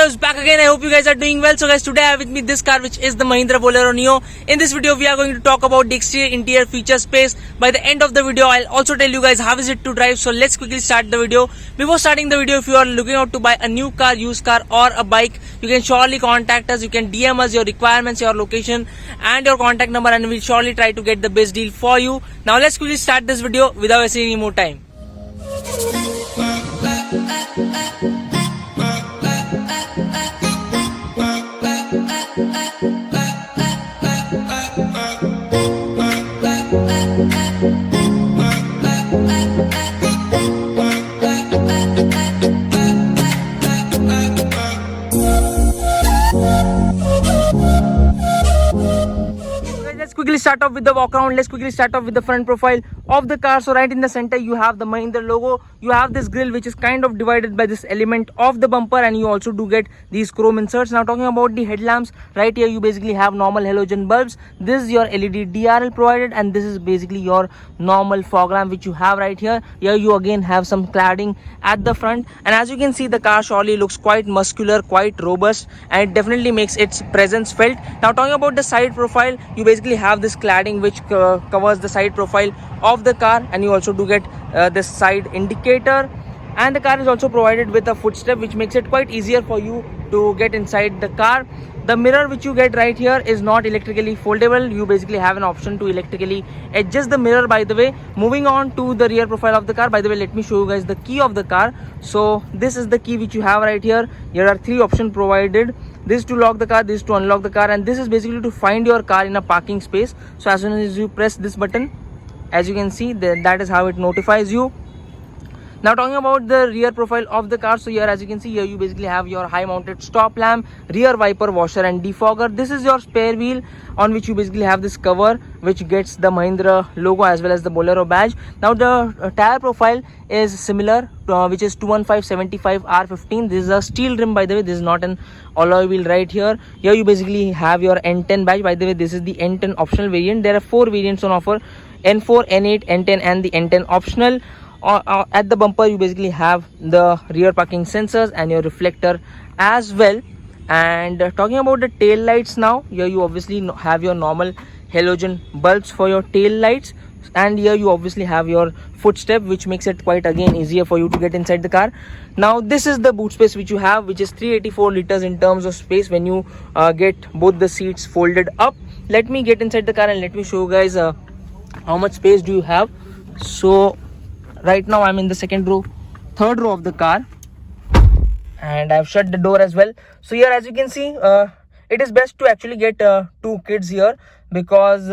AutoRevzz back again. I hope you guys are doing well. So guys, today I have with me this car, which is the Mahindra Bolero Neo. In this video, we are going to talk about the exterior, interior, feature, space. By the end of the video, I'll also tell you guys how is it to drive. So let's quickly start the video. Before starting the video, if you are looking out to buy a new car, used car or a bike, you can surely contact us. You can DM us your requirements, your location and your contact number, and we'll surely try to get the best deal for you. Now let's quickly start this video without wasting any more time. Let's quickly start off with the walk around. Let's quickly start off with the front profile of the car. So right in the center you have the Mahindra logo. You have this grille which is kind of divided by this element of the bumper, and you also do get these chrome inserts. Now talking about the headlamps, right here you basically have normal halogen bulbs. This is your LED DRL provided, and this is basically your normal fog lamp which you have right here. Here you again have some cladding at the front, and as you can see, the car surely looks quite muscular, quite robust, and it definitely makes its presence felt. Now talking about the side profile, you basically have this cladding which covers the side profile of the car, and you also do get this side indicator, and the car is also provided with a footstep which makes it quite easier for you to get inside the car. The mirror which you get right here is not electrically foldable. You basically have an option to electrically adjust the mirror, by the way. Moving on to the rear profile of the car, by the way, let me show you guys the key of the car. So this is the key which you have right here. Here are three options provided. This to lock the car, this to unlock the car, and this is basically to find your car in a parking space. So as soon as you press this button, as you can see, that is how it notifies you. Now talking about the rear profile of the car, so here as you can see, here you basically have your high mounted stop lamp, rear wiper, washer and defogger. This is your spare wheel on which you basically have this cover which gets the Mahindra logo as well as the Bolero badge. Now the tire profile is similar, which is 215/75 R15. This is a steel rim, by the way. This is not an alloy wheel right here. Here you basically have your N10 badge. By the way, this is the N10 optional variant. There are 4 variants on offer: N4, N8, N10 and the N10 optional. At the bumper you basically have the rear parking sensors and your reflector as well. And talking about the tail lights, now here you obviously have your normal halogen bulbs for your tail lights, and here you obviously have your footstep which makes it quite again easier for you to get inside the car. Now this is the boot space which you have, which is 384 liters in terms of space when you get both the seats folded up. Let me get inside the car and let me show you guys how much space do you have. So right now I'm in the third row of the car, and I've shut the door as well. So here as you can see, it is best to actually get 2 kids here, because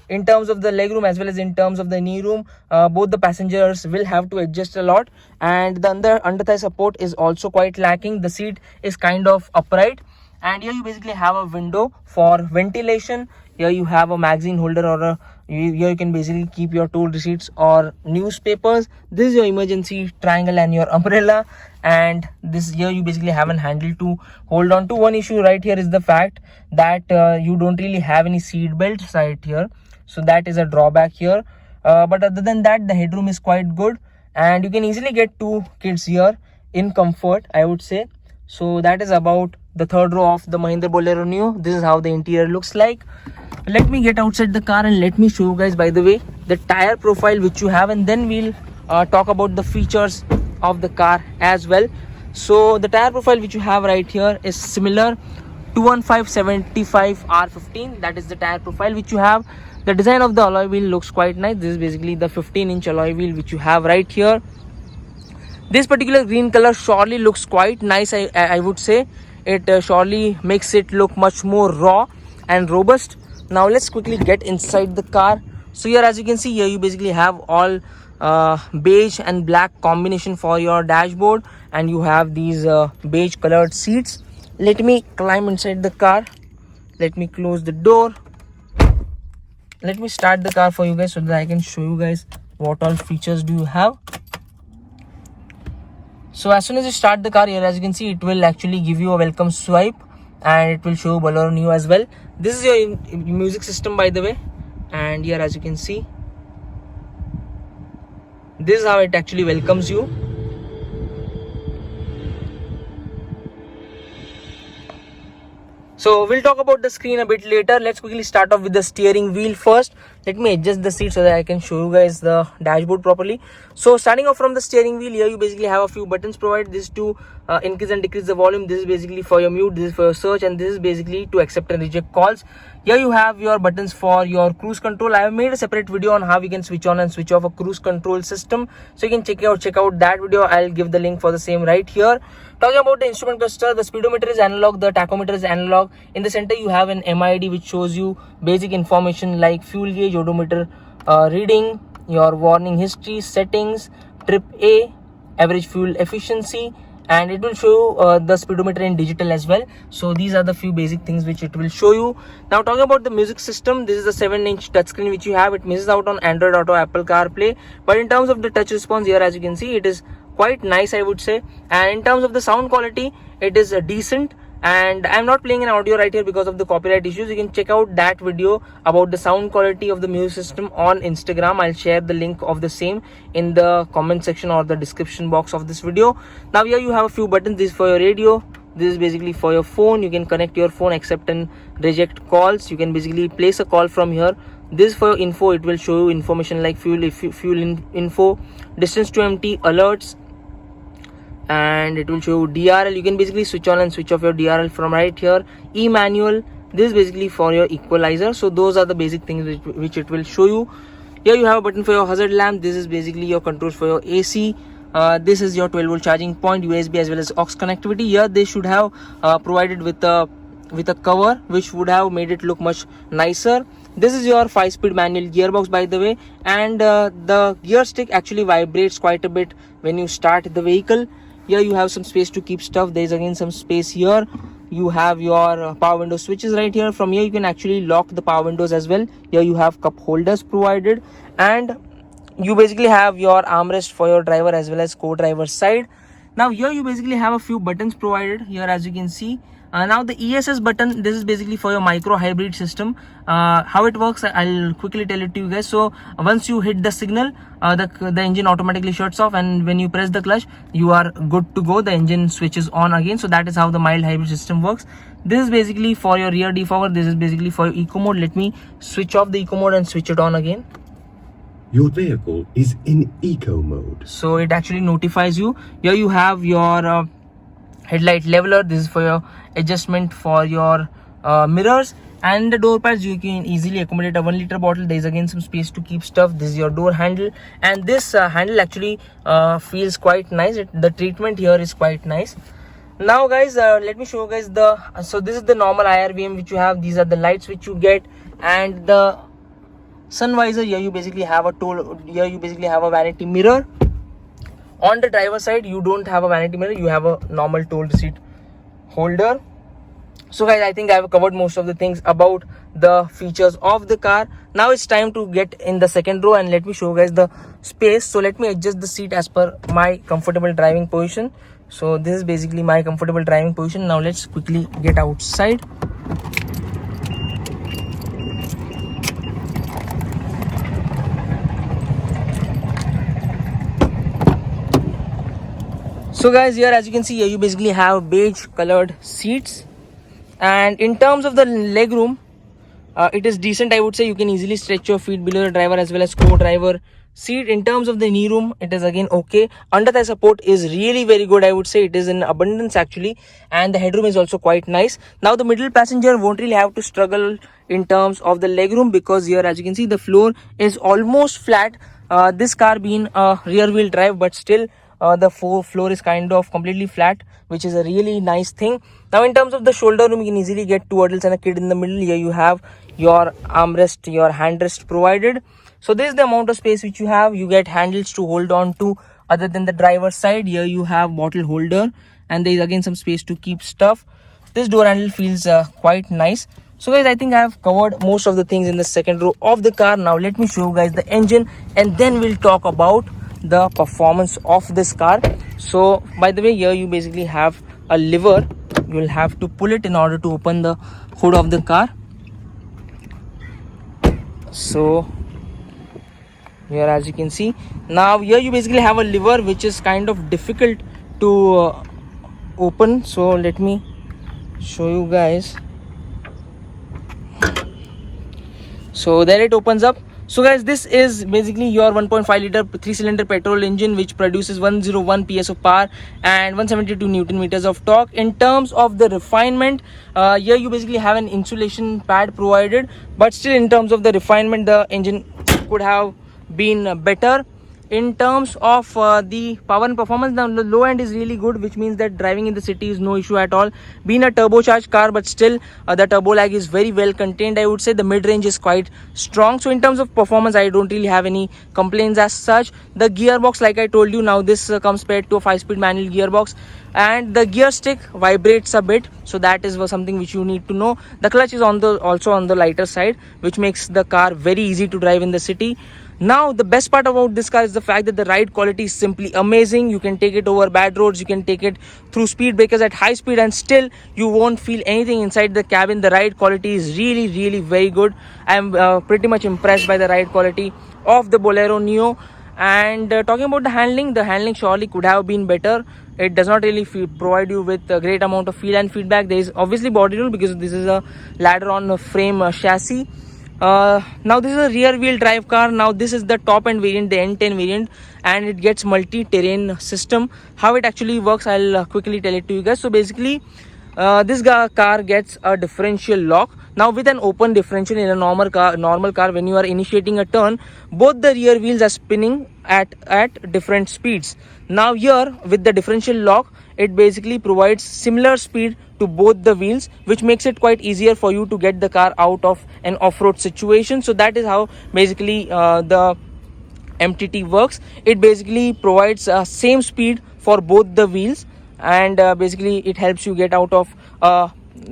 in terms of the legroom as well as in terms of the knee room, both the passengers will have to adjust a lot, and the under thigh support is also quite lacking. The seat is kind of upright, and here you basically have a window for ventilation. Here you have a magazine holder, or here you can basically keep your tool receipts or newspapers. This is your emergency triangle and your umbrella, and this here you basically have a handle to hold on to. One issue right here is the fact that you don't really have any seat belts right here, so that is a drawback here. But other than that, the headroom is quite good, and you can easily get 2 kids here in comfort, I would say. So that is about the third row of the Mahindra Bolero Neo. This is how the interior looks like. Let me get outside the car and let me show you guys, by the way, the tire profile which you have, and then we'll talk about the features of the car as well. So the tire profile which you have right here is similar, 215/75 R15. That is the tire profile which you have. The design of the alloy wheel looks quite nice. This is basically the 15-inch alloy wheel which you have right here. This particular green color surely looks quite nice. I would say it surely makes it look much more raw and robust. Now let's quickly get inside the car. So here as you can see, here you basically have all beige and black combination for your dashboard, and you have these beige colored seats. Let me climb inside the car. Let me close the door. Let me start the car for you guys so that I can show you guys what all features do you have. So as soon as you start the car, here as you can see, it will actually give you a welcome swipe, and it will show Bolero Neo as well. This is your music system, by the way, and here as you can see, this is how it actually welcomes you. So we'll talk about the screen a bit later. Let's quickly start off with the steering wheel first. Let me adjust the seat so that I can show you guys the dashboard properly. So starting off from the steering wheel, here you basically have a few buttons provided. This to increase and decrease the volume. This is basically for your mute, this is for your search, and this is basically to accept and reject calls. Here you have your buttons for your cruise control. I have made a separate video on how you can switch on and switch off a cruise control system, so you can check out that video. I'll give the link for the same right here. Talking about the instrument cluster, the speedometer is analog, the tachometer is analog. In the center you have an MID which shows you basic information like fuel gauge, odometer reading, your warning history, settings, trip A, average fuel efficiency, and it will show the speedometer in digital as well. So these are the few basic things which it will show you. Now talking about the music system, this is the 7-inch touchscreen which you have. It misses out on Android Auto, Apple CarPlay, but in terms of the touch response here, as you can see, it is quite nice, I would say. And in terms of the sound quality, it is decent. And I'm not playing an audio right here because of the copyright issues. You can check out that video about the sound quality of the music system on Instagram. I'll share the link of the same in the comment section or the description box of this video. Now here you have a few buttons. This is for your radio, this is basically for your phone. You can connect your phone, accept and reject calls. You can basically place a call from here. This is for your info. It will show you information like fuel info, distance to empty, alerts, and it will show DRL. You can basically switch on and switch off your DRL from right here. E-manual, this is basically for your equalizer. So those are the basic things which it will show you. Here you have a button for your hazard lamp. This is basically your controls for your AC. This is your 12-volt charging point, USB as well as aux connectivity. Here they should have provided with a cover which would have made it look much nicer. This is your 5-speed manual gearbox, by the way, and the gear stick actually vibrates quite a bit when you start the vehicle. Here you have some space to keep stuff. There is again some space here. You have your power window switches right here. From here you can actually lock the power windows as well. Here you have cup holders provided, and you basically have your armrest for your driver as well as co-driver side. Now here you basically have a few buttons provided here, as you can see. Now the ESS button, this is basically for your micro hybrid system. How it works, I'll quickly tell it to you guys. So once you hit the signal, the engine automatically shuts off, and when you press the clutch, you are good to go. The engine switches on again. So that is how the mild hybrid system works. This is basically for your rear defogger. This is basically for your eco mode. Let me switch off the eco mode and switch it on again. Your vehicle is in eco mode. So it actually notifies you. Here you have your headlight leveler. This is for your adjustment for your mirrors, and the door pads. You can easily accommodate a 1-liter bottle. There is again some space to keep stuff. This is your door handle, and this handle actually feels quite nice. The treatment here is quite nice. Now guys, let me show you guys so this is the normal IRVM which you have. These are the lights which you get, and the sun visor. Here you basically have a vanity mirror. On the driver side, you don't have a vanity mirror. You have a normal toll receipt holder. So guys, I think I have covered most of the things about the features of the car. Now it's time to get in the second row, and let me show you guys the space. So let me adjust the seat as per my comfortable driving position. So this is basically my comfortable driving position. Now let's quickly get outside. So guys, here as you can see, here you basically have beige colored seats, and in terms of the leg room, it is decent, I would say. You can easily stretch your feet below the driver as well as co-driver seat. In terms of the knee room, it is again okay. Under thigh support is really very good, I would say. It is in abundance actually, and the headroom is also quite nice. Now the middle passenger won't really have to struggle in terms of the leg room, because here as you can see, the floor is almost flat. This car being a rear wheel drive, but still the floor is kind of completely flat, which is a really nice thing. Now in terms of the shoulder room, you can easily get 2 adults and a kid in the middle. Here you have your armrest, your handrest provided. So this is the amount of space which you have. You get handles to hold on to other than the driver's side. Here you have bottle holder, and there is again some space to keep stuff. This door handle feels quite nice. So guys, I think I have covered most of the things in the second row of the car. Now let me show you guys the engine, and then we'll talk about the performance of this car. So by the way, here you basically have a lever. You will have to pull it in order to open the hood of the car. So here as you can see, now here you basically have a lever which is kind of difficult to open. So let me show you guys. So there it opens up. So guys, this is basically your 1.5 liter 3-cylinder petrol engine which produces 101 PS of power and 172 Newton meters of torque. In terms of the refinement, here you basically have an insulation pad provided, but still in terms of the refinement, the engine could have been better. In terms of the power and performance, the low end is really good, which means that driving in the city is no issue at all. Being a turbocharged car, but still the turbo lag is very well contained. I would say the mid range is quite strong. So in terms of performance, I don't really have any complaints as such. The gearbox, like I told you, now this comes paired to a 5-speed manual gearbox, and the gear stick vibrates a bit, so that is something which you need to know. The clutch is also on the lighter side, which makes the car very easy to drive in the city. Now the best part about this car is the fact that the ride quality is simply amazing. You can take it over bad roads, you can take it through speed breakers at high speed, and still you won't feel anything inside the cabin. The ride quality is really very good. I am pretty much impressed by the ride quality of the Bolero Neo. And talking about the handling surely could have been better. It does not really provide you with a great amount of feel and feedback. There is obviously body roll because this is a ladder on frame chassis. Now this is a rear wheel drive car. Now this is the top end variant, the N10 variant, and it gets multi-terrain system. How it actually works, I'll quickly tell it to you guys. So basically this car gets a differential lock. Now with an open differential in a normal car, when you are initiating a turn, both the rear wheels are spinning at different speeds. Now here with the differential lock, it basically provides similar speed to both the wheels, which makes it quite easier for you to get the car out of an off-road situation. So that is how basically the MTT works. It basically provides same speed for both the wheels, and basically it helps you get out of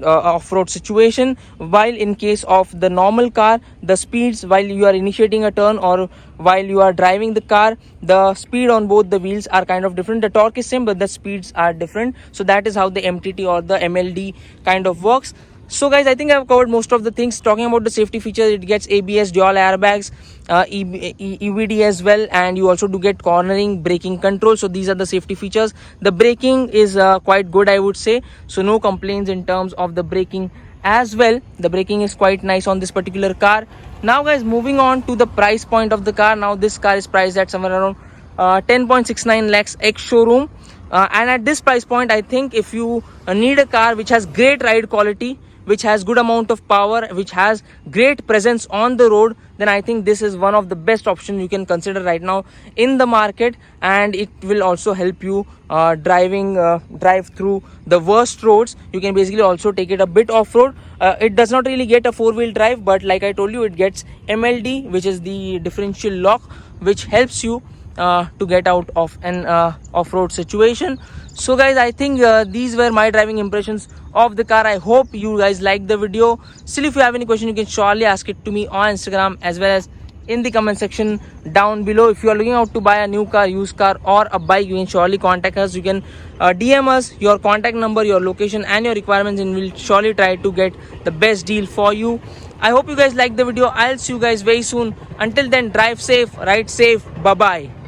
off-road situation. While in case of the normal car, the speeds while you are initiating a turn or while you are driving the car, the speed on both the wheels are kind of different. The torque is same, but the speeds are different. So that is how the MTT or the MLD kind of works. So guys, I think I've covered most of the things. Talking about the safety features, it gets ABS, dual airbags, EVD as well, and you also do get cornering, braking control. So these are the safety features. The braking is quite good, I would say. So no complaints in terms of the braking as well. The braking is quite nice on this particular car. Now guys, moving on to the price point of the car. Now this car is priced at somewhere around 10.69 lakhs ex showroom, and at this price point, I think if you need a car which has great ride quality, which has good amount of power, which has great presence on the road, then I think this is one of the best options you can consider right now in the market. And it will also help you drive through the worst roads. You can basically also take it a bit off-road. It does not really get a 4-wheel drive, but like I told you, it gets MLD, which is the differential lock, which helps you to get out of an off-road situation. So guys, I think these were my driving impressions of the car. I hope you guys liked the video. Still, if you have any question, you can surely ask it to me on Instagram as well as in the comment section down below. If you are looking out to buy a new car, used car, or a bike, you can surely contact us. You can DM us your contact number, your location and your requirements, and we'll surely try to get the best deal for you. I hope you guys liked the video. I'll see you guys very soon. Until then, drive safe, ride safe. Bye bye.